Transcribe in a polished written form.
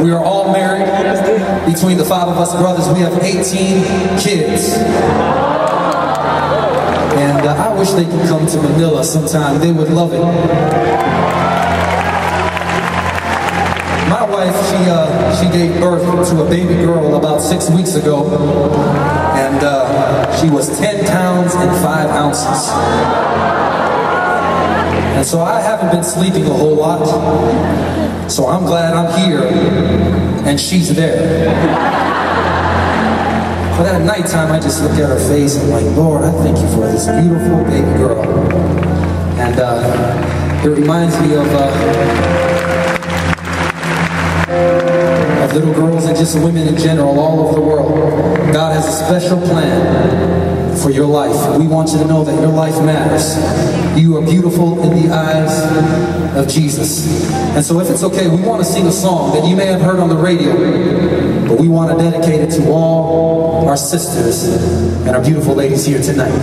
We are all married. Between the 5 of us brothers, we have 18 kids. And I wish they could come to Manila sometime. They would love it. My wife, she gave birth to a baby girl about 6 weeks ago. And she was 10 pounds and 5 ounces. And so I haven't been sleeping a whole lot. So I'm glad I'm here and she's there. But at nighttime, I just look at her face and I'm like, Lord, I thank you for this beautiful baby girl. And it reminds me of little girls and just women in general all over the world. God has a special plan for your life. We want you to know that your life matters. You are beautiful in the eyes of Jesus. And so if it's okay, we want to sing a song that you may have heard on the radio, but we want to dedicate it to all our sisters and our beautiful ladies here tonight.